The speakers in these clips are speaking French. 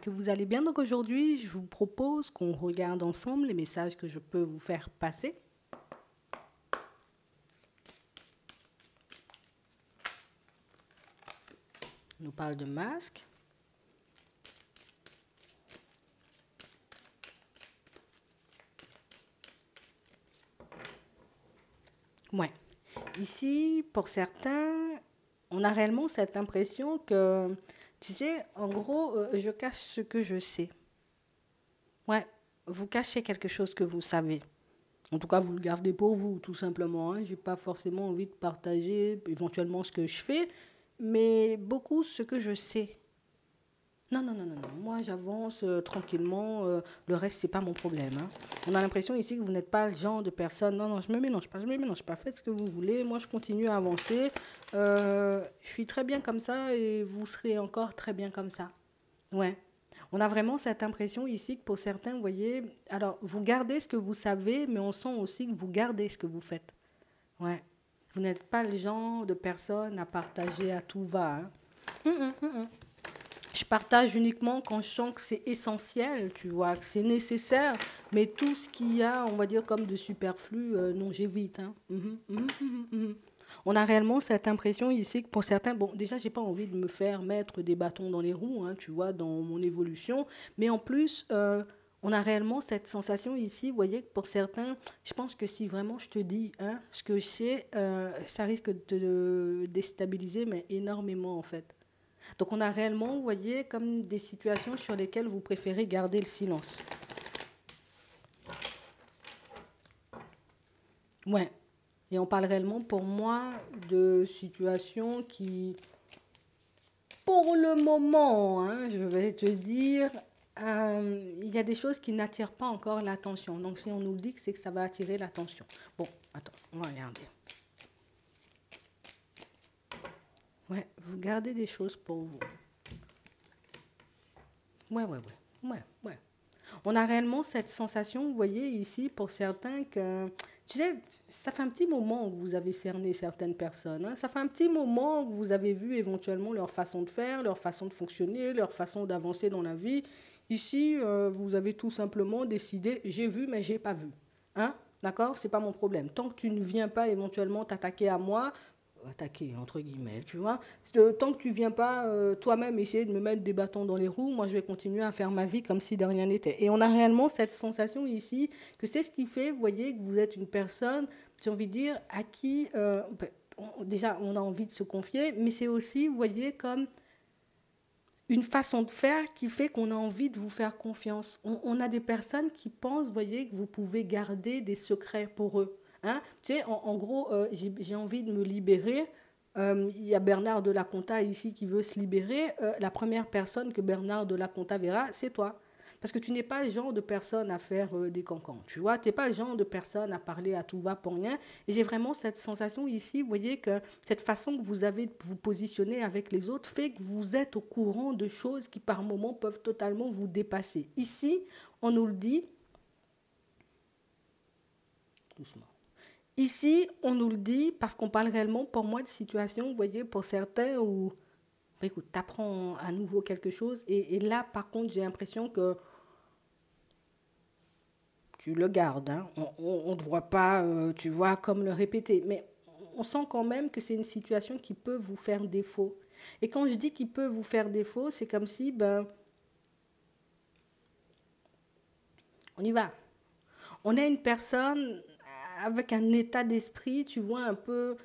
que vous allez bien. Donc aujourd'hui, je vous propose qu'on regarde ensemble les messages que je peux vous faire passer. On nous parle de masque. Ouais. Ici, pour certains, on a réellement cette impression que, tu sais, en gros, je cache ce que je sais. Ouais, vous cachez quelque chose que vous savez. En tout cas, vous le gardez pour vous, tout simplement. Hein. Je n'ai pas forcément envie de partager éventuellement ce que je fais, mais beaucoup ce que je sais. Non, non, non, non, non. Moi, j'avance tranquillement. Le reste, c'est pas mon problème. Hein. On a l'impression ici que vous n'êtes pas le genre de personne. Non, non, je me mélange pas, je me mélange pas. Faites ce que vous voulez. Moi, je continue à avancer. Je suis très bien comme ça et vous serez encore très bien comme ça. Ouais. On a vraiment cette impression ici que pour certains, vous voyez, alors vous gardez ce que vous savez, mais on sent aussi que vous gardez ce que vous faites. Ouais. Vous n'êtes pas le genre de personne à partager à tout va. Hein. Je partage uniquement quand je sens que c'est essentiel, tu vois, que c'est nécessaire, mais tout ce qu'il y a, on va dire, comme de superflu, non, j'évite. Hein. On a réellement cette impression ici que pour certains, bon, déjà, j'ai pas envie de me faire mettre des bâtons dans les roues, hein, tu vois, dans mon évolution, mais en plus, on a réellement cette sensation ici, vous voyez, que pour certains, je pense que si vraiment je te dis hein, ce que je sais, ça risque de te déstabiliser, mais énormément, en fait. Donc on a réellement, vous voyez, comme des situations sur lesquelles vous préférez garder le silence. Ouais. Et on parle réellement pour moi de situations qui, pour le moment, hein, je vais te dire, il y a des choses qui n'attirent pas encore l'attention. Donc si on nous dit que c'est que ça va attirer l'attention. Bon, attends, on va regarder. Ouais, vous gardez des choses pour vous. Ouais, ouais, ouais. Ouais, ouais. On a réellement cette sensation, vous voyez, ici, pour certains, que, tu sais, ça fait un petit moment que vous avez cerné certaines personnes. Hein. Ça fait un petit moment que vous avez vu éventuellement leur façon de faire, leur façon de fonctionner, leur façon d'avancer dans la vie. Ici, vous avez tout simplement décidé, j'ai vu, mais j'ai pas vu. Hein? D'accord? C'est pas mon problème. Tant que tu ne viens pas éventuellement t'attaquer à moi, attaquer entre guillemets, tu vois. Tant que tu viens pas toi-même essayer de me mettre des bâtons dans les roues, moi je vais continuer à faire ma vie comme si de rien n'était. Et on a réellement cette sensation ici que c'est ce qui fait, vous voyez, que vous êtes une personne, j'ai envie de dire, à qui déjà on a envie de se confier, mais c'est aussi, vous voyez, comme une façon de faire qui fait qu'on a envie de vous faire confiance. On a des personnes qui pensent, vous voyez, que vous pouvez garder des secrets pour eux. Hein? Tu sais, en gros, j'ai envie de me libérer. Il y a Bernard de la Conta ici qui veut se libérer. La première personne que Bernard de la Conta verra, c'est toi. Parce que tu n'es pas le genre de personne à faire des cancans. Tu vois, tu n'es pas le genre de personne à parler à tout va pour rien. Et j'ai vraiment cette sensation ici, vous voyez, que cette façon que vous avez de vous positionner avec les autres fait que vous êtes au courant de choses qui par moments peuvent totalement vous dépasser. Ici, on nous le dit doucement. Ici, on nous le dit parce qu'on parle réellement pour moi de situations, vous voyez, pour certains où, bah, écoute, tu apprends à nouveau quelque chose. Et là, par contre, j'ai l'impression que tu le gardes. Hein. On ne te voit pas, tu vois, comme le répéter. Mais on sent quand même que c'est une situation qui peut vous faire défaut. Et quand je dis qu'il peut vous faire défaut, c'est comme si, ben, on y va. On est une personne avec un état d'esprit, tu vois, un peu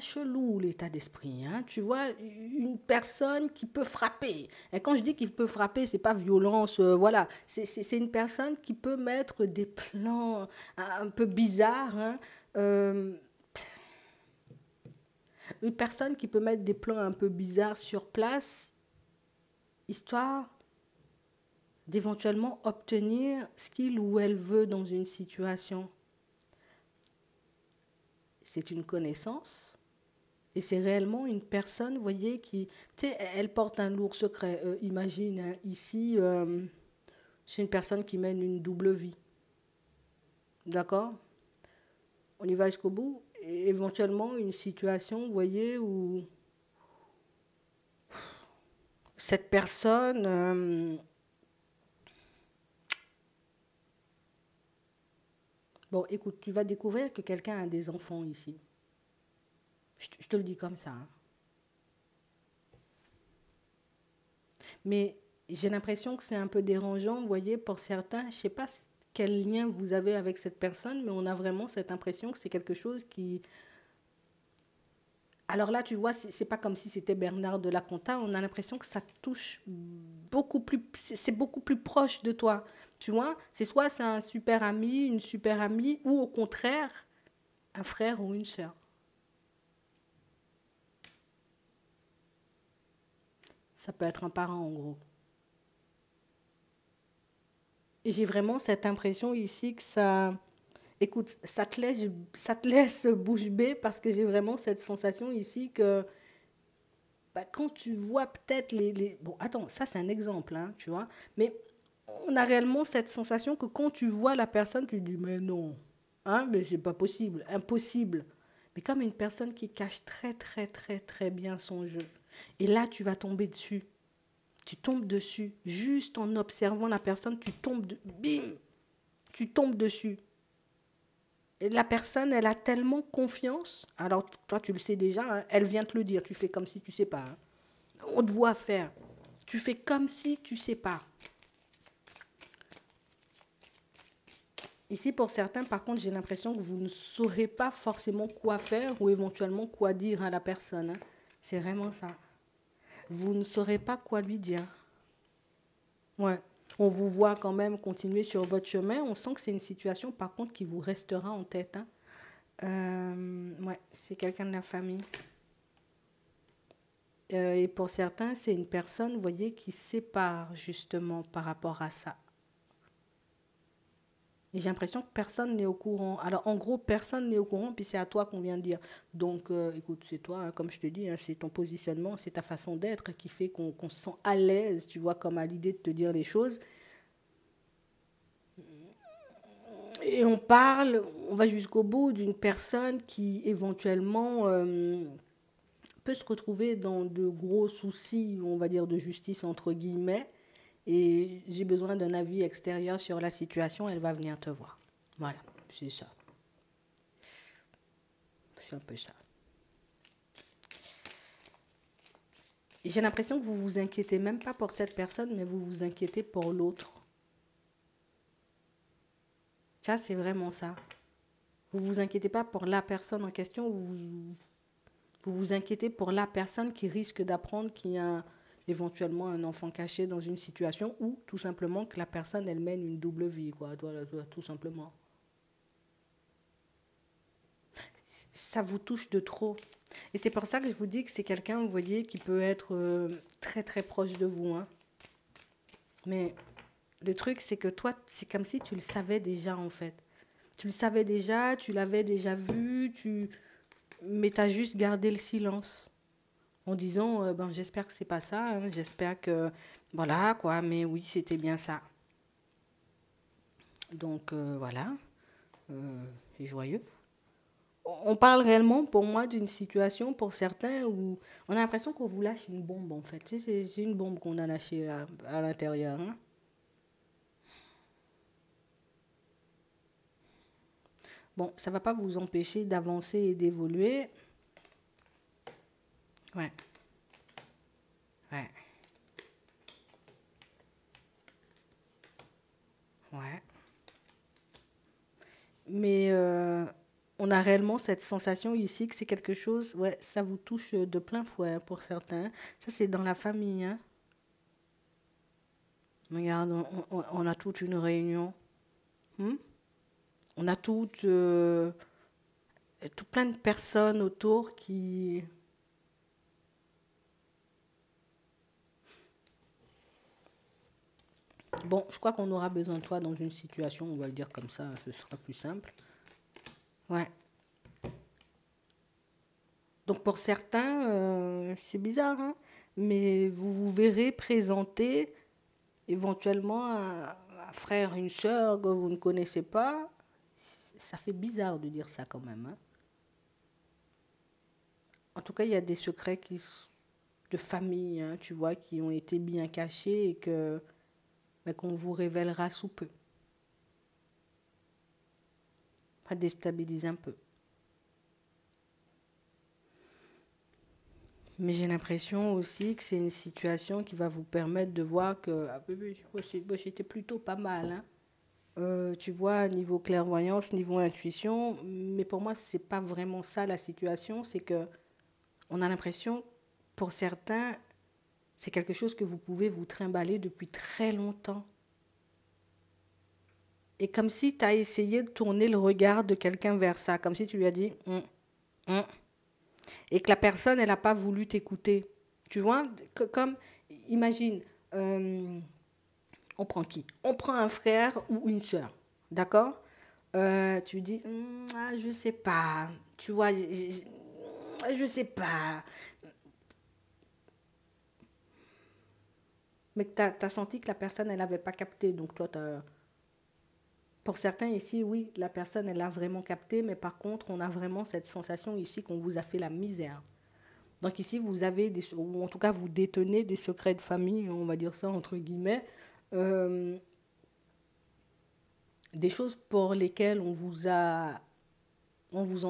chelou l'état d'esprit. Hein. Tu vois, une personne qui peut frapper. Et quand je dis qu'il peut frapper, c'est pas violence, voilà. C'est une personne qui peut mettre des plans un peu bizarres. Hein. Euh, une personne qui peut mettre des plans un peu bizarres sur place, histoire d'éventuellement obtenir ce qu'il ou elle veut dans une situation. C'est une connaissance. Et c'est réellement une personne, vous voyez, qui, tu sais, elle porte un lourd secret. Imagine, hein, ici, c'est une personne qui mène une double vie. D'accord? On y va jusqu'au bout. Et éventuellement, une situation, vous voyez, où cette personne Bon, écoute, tu vas découvrir que quelqu'un a des enfants ici. Je te le dis comme ça, hein. Mais j'ai l'impression que c'est un peu dérangeant, vous voyez, pour certains. Je ne sais pas quel lien vous avez avec cette personne, mais on a vraiment cette impression que c'est quelque chose qui... Alors là, tu vois, c'est pas comme si c'était Bernard de la Conta. On a l'impression que ça touche beaucoup plus... C'est beaucoup plus proche de toi. Tu vois, c'est soit c'est un super ami, une super amie, ou au contraire, un frère ou une sœur. Ça peut être un parent, en gros. Et j'ai vraiment cette impression ici que ça... Écoute, ça te laisse bouche bée parce que j'ai vraiment cette sensation ici que bah, quand tu vois peut-être Bon, attends, ça c'est un exemple, hein, tu vois. Mais on a réellement cette sensation que quand tu vois la personne, tu te dis, mais non, hein, mais c'est pas possible, impossible. Mais comme une personne qui cache très, très, très, très bien son jeu. Et là, tu vas tomber dessus. Tu tombes dessus. Juste en observant la personne, bim, tu tombes dessus. Et la personne, elle a tellement confiance. Alors, toi, tu le sais déjà, hein, elle vient te le dire. Tu fais comme si tu ne sais pas, hein. On te voit faire. Tu fais comme si tu ne sais pas. Ici, pour certains, par contre, j'ai l'impression que vous ne saurez pas forcément quoi faire ou éventuellement quoi dire à la personne, hein. C'est vraiment ça. Vous ne saurez pas quoi lui dire. Ouais. On vous voit quand même continuer sur votre chemin. On sent que c'est une situation, par contre, qui vous restera en tête, hein. Ouais, c'est quelqu'un de la famille. Et pour certains, c'est une personne, vous voyez, qui sépare justement par rapport à ça. Et j'ai l'impression que personne n'est au courant. Alors, en gros, personne n'est au courant, puis c'est à toi qu'on vient de dire. Donc, écoute, c'est toi, hein, comme je te dis, hein, c'est ton positionnement, c'est ta façon d'être qui fait qu'on se sent à l'aise, tu vois, comme à l'idée de te dire les choses. Et on parle, on va jusqu'au bout d'une personne qui éventuellement peut se retrouver dans de gros soucis, on va dire, de justice, entre guillemets. Et j'ai besoin d'un avis extérieur sur la situation, elle va venir te voir. Voilà, c'est ça. C'est un peu ça. Et j'ai l'impression que vous vous inquiétez même pas pour cette personne, mais vous vous inquiétez pour l'autre. Ça, c'est vraiment ça. Vous vous inquiétez pas pour la personne en question, vous inquiétez pour la personne qui risque d'apprendre qu'il y a éventuellement un enfant caché dans une situation ou tout simplement que la personne, elle mène une double vie, quoi, tout simplement. Ça vous touche de trop. Et c'est pour ça que je vous dis que c'est quelqu'un, vous voyez, qui peut être très très proche de vous, hein. Mais le truc, c'est que toi, c'est comme si tu le savais déjà, en fait. Tu le savais déjà, tu l'avais déjà vu, mais tu as juste gardé le silence en disant, ben, j'espère que c'est pas ça, hein, j'espère que, voilà, quoi, mais oui, c'était bien ça. Donc, voilà, c'est joyeux. On parle réellement, pour moi, d'une situation, pour certains, où on a l'impression qu'on vous lâche une bombe, en fait. Tu sais, c'est une bombe qu'on a lâchée à l'intérieur, hein. Bon, ça ne va pas vous empêcher d'avancer et d'évoluer. Ouais, ouais, ouais. Mais on a réellement cette sensation ici que c'est quelque chose, ouais, ça vous touche de plein fouet, hein, pour certains. Ça, c'est dans la famille, hein. Regarde, on a toute une réunion. Hmm. On a tout plein de personnes autour qui... Bon, je crois qu'on aura besoin de toi dans une situation, on va le dire comme ça, ce sera plus simple. Ouais. Donc pour certains, c'est bizarre, hein, mais vous vous verrez présenter éventuellement un frère, une sœur que vous ne connaissez pas. Ça fait bizarre de dire ça quand même, hein. En tout cas, il y a des secrets de famille, hein, tu vois, qui ont été bien cachés et qu'on vous révélera sous peu. va déstabiliser un peu. Mais j'ai l'impression aussi que c'est une situation qui va vous permettre de voir que ah, bébé, j'étais plutôt pas mal. Hein. Tu vois, niveau clairvoyance, niveau intuition, mais pour moi, c'est pas vraiment ça la situation. C'est que on a l'impression, pour certains, c'est quelque chose que vous pouvez vous trimballer depuis très longtemps. Et comme si tu as essayé de tourner le regard de quelqu'un vers ça, comme si tu lui as dit hum. Et que la personne, elle n'a pas voulu t'écouter. Tu vois, comme, imagine, on prend qui? On prend un frère ou une sœur, d'accord? Tu dis, je sais pas, tu vois, je sais pas. Mais tu as senti que la personne, elle n'avait pas capté. Donc toi, pour certains ici, oui, la personne, elle a vraiment capté, mais par contre, on a vraiment cette sensation ici qu'on vous a fait la misère. Donc ici, vous avez, ou en tout cas, vous détenez des secrets de famille, on va dire ça entre guillemets, euh, des choses pour lesquelles on vous en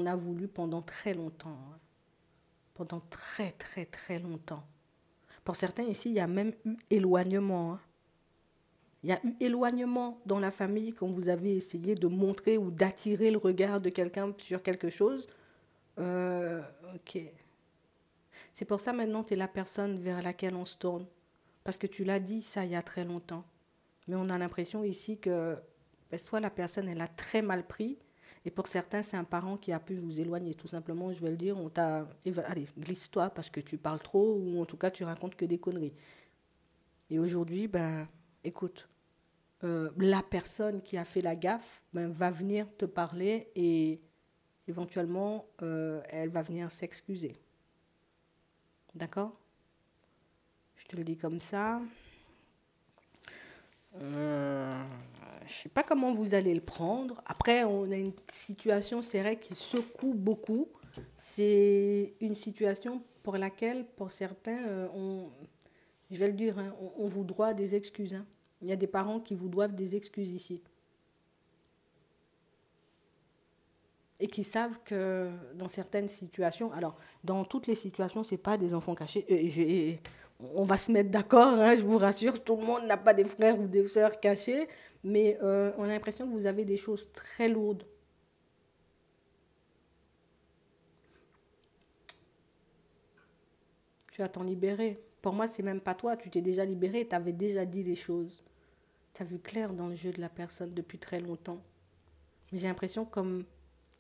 a voulu pendant très longtemps, hein. Pendant très très très longtemps. Pour certains ici, il y a même eu éloignement, hein. Il y a eu éloignement dans la famille quand vous avez essayé de montrer ou d'attirer le regard de quelqu'un sur quelque chose. Ok. C'est pour ça maintenant tu es la personne vers laquelle on se tourne. Parce que tu l'as dit ça il y a très longtemps. Mais on a l'impression ici que ben, soit la personne elle a très mal pris, et pour certains c'est un parent qui a pu vous éloigner. Tout simplement, je vais le dire, on t'a... Allez, glisse-toi parce que tu parles trop ou en tout cas tu racontes que des conneries. Et aujourd'hui, ben écoute, la personne qui a fait la gaffe ben, va venir te parler et éventuellement elle va venir s'excuser. D'accord? Je te le dis comme ça. Je ne sais pas comment vous allez le prendre. Après, on a une situation, c'est vrai, qui secoue beaucoup. C'est une situation pour laquelle, pour certains, je vais le dire, hein, on vous doit des excuses. Hein. Il y a des parents qui vous doivent des excuses ici. Et qui savent que dans certaines situations, alors dans toutes les situations, ce n'est pas des enfants cachés. On va se mettre d'accord, hein, je vous rassure, tout le monde n'a pas des frères ou des sœurs cachés, mais on a l'impression que vous avez des choses très lourdes. Tu vas t'en libérer. Pour moi, c'est même pas toi, tu t'es déjà libéré, tu avais déjà dit les choses. Tu as vu clair dans le jeu de la personne depuis très longtemps. Mais j'ai l'impression comme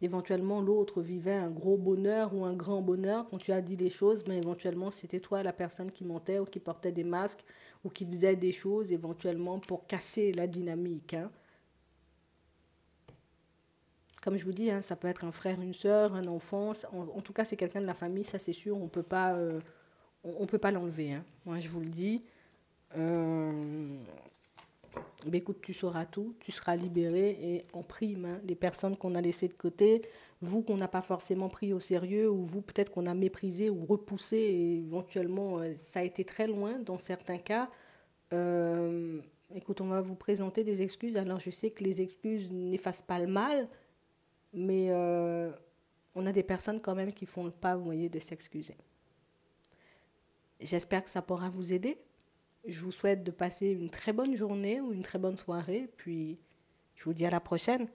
éventuellement l'autre vivait un gros bonheur ou un grand bonheur quand tu as dit les choses, mais éventuellement c'était toi la personne qui mentait ou qui portait des masques ou qui faisait des choses éventuellement pour casser la dynamique. Hein. Comme je vous dis, hein, ça peut être un frère, une sœur, un enfant. En tout cas, c'est quelqu'un de la famille, ça c'est sûr, on peut pas l'enlever. Hein. Moi, je vous le dis. Ben écoute, tu sauras tout, tu seras libéré et en prime, hein, les personnes qu'on a laissées de côté, vous qu'on n'a pas forcément pris au sérieux ou vous peut-être qu'on a méprisé ou repoussé et éventuellement ça a été très loin dans certains cas. Euh, Écoute, on va vous présenter des excuses. Alors je sais que les excuses n'effacent pas le mal, mais on a des personnes quand même qui font le pas, vous voyez, de s'excuser. J'espère que ça pourra vous aider. Je vous souhaite de passer une très bonne journée ou une très bonne soirée. Puis, je vous dis à la prochaine.